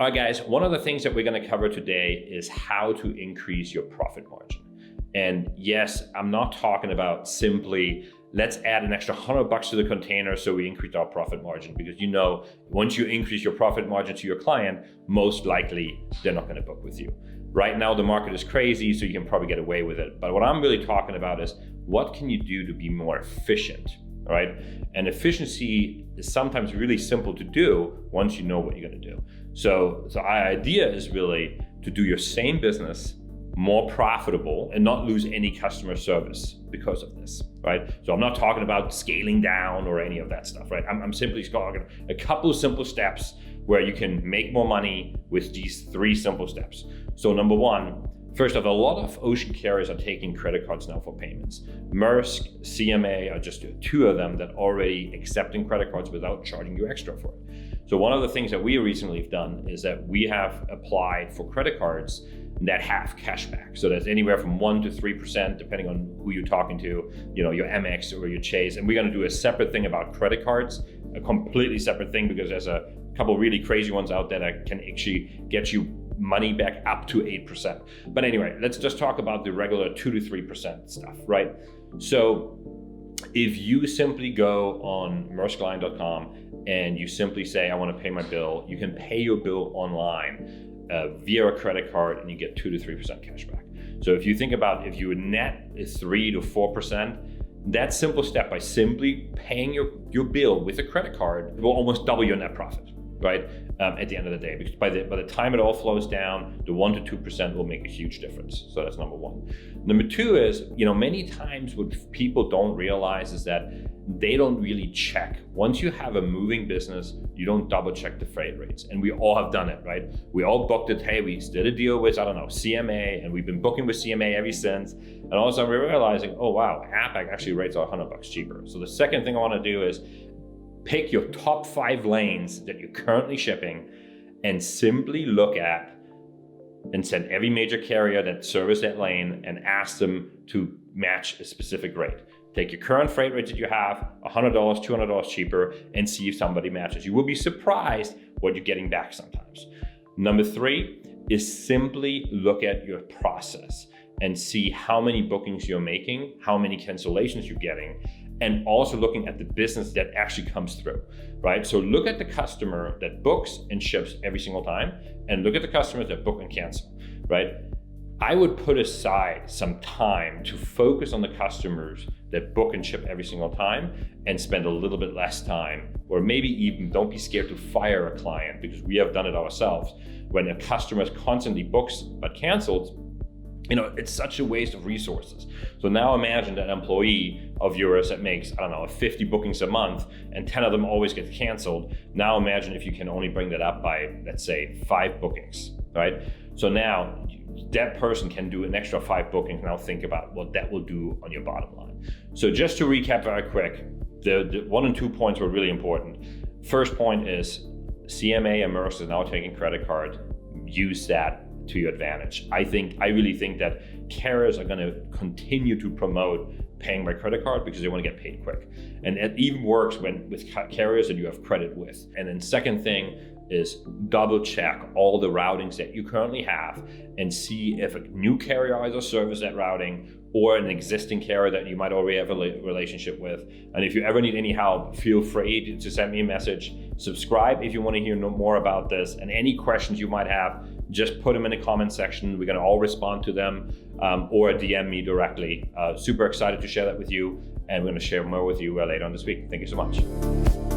All right, guys, one of the things that we're going to cover today is how to increase your profit margin. And yes, I'm not talking about simply let's add an extra $100 to the container so we increase our profit margin, because once you increase your profit margin to your client, most likely they're not going to book with you. Right now the market is crazy, so you can probably get away with it. But what I'm really talking about is what can you do to be more efficient, right? And efficiency is sometimes really simple to do once you know what you're going to do. So our idea is really to do your same business more profitable and not lose any customer service because of this, right? So I'm not talking about scaling down or any of that stuff, right? I'm simply talking a couple of simple steps where you can make more money with these 3 simple steps. So number 1, first off, a lot of ocean carriers are taking credit cards now for payments. Maersk, CMA are just 2 of them that already accepting credit cards without charging you extra for it. So one of the things that we recently have done is that we have applied for credit cards that have cashback. So that's anywhere from 1% to 3%, depending on who you're talking to, your Amex or your Chase. And we're going to do a separate thing about credit cards, a completely separate thing, because there's a couple really crazy ones out there that can actually get you money back up to 8%. But anyway, let's just talk about the regular 2 to 3% stuff, right? So if you simply go on maerskline.com and you simply say, I want to pay my bill, you can pay your bill online via a credit card, and you get 2 to 3% cash back. So if you think about if you net is 3 to 4%, that simple step by simply paying your bill with a credit card will almost double your net profit, right? At the end of the day, because by the time it all flows down, the 1 to 2% will make a huge difference. So that's number 1. Number 2 is, many times what people don't realize is that they don't really check. Once you have a moving business, you don't double check the freight rates. And we all have done it, right? We all booked it. Hey, we did a deal with, CMA, and we've been booking with CMA ever since. And all of a sudden we're realizing, oh wow, APAC actually rates are $100 cheaper. So the second thing I want to do is pick your top 5 lanes that you're currently shipping and simply look at and send every major carrier that service that lane and ask them to match a specific rate. Take your current freight rate that you have, $100, $200 cheaper, and see if somebody matches. You will be surprised what you're getting back sometimes. Number 3 is simply look at your process and see how many bookings you're making, how many cancellations you're getting, and also looking at the business that actually comes through, right? So look at the customer that books and ships every single time, and look at the customers that book and cancel, right? I would put aside some time to focus on the customers that book and ship every single time and spend a little bit less time, or maybe even don't be scared to fire a client, because we have done it ourselves. When a customer constantly books but cancels, it's such a waste of resources. So now imagine that employee of yours that makes, 50 bookings a month and 10 of them always get canceled. Now imagine if you can only bring that up by, let's say, 5 bookings, right? So now that person can do an extra 5 bookings. Now think about what that will do on your bottom line. So just to recap very quick, the 1 and 2 points were really important. First point is CMA and Maersk is now taking credit card. Use that to your advantage. I really think that carriers are going to continue to promote paying by credit card because they want to get paid quick. And it even works with carriers that you have credit with. And then second thing is double check all the routings that you currently have and see if a new carrier either service that routing or an existing carrier that you might already have a relationship with. And if you ever need any help, feel free to send me a message. Subscribe if you want to hear more about this, and any questions you might have, just put them in the comment section. We're going to all respond to them, or DM me directly. Super excited to share that with you, and we're going to share more with you later on this week. Thank you so much.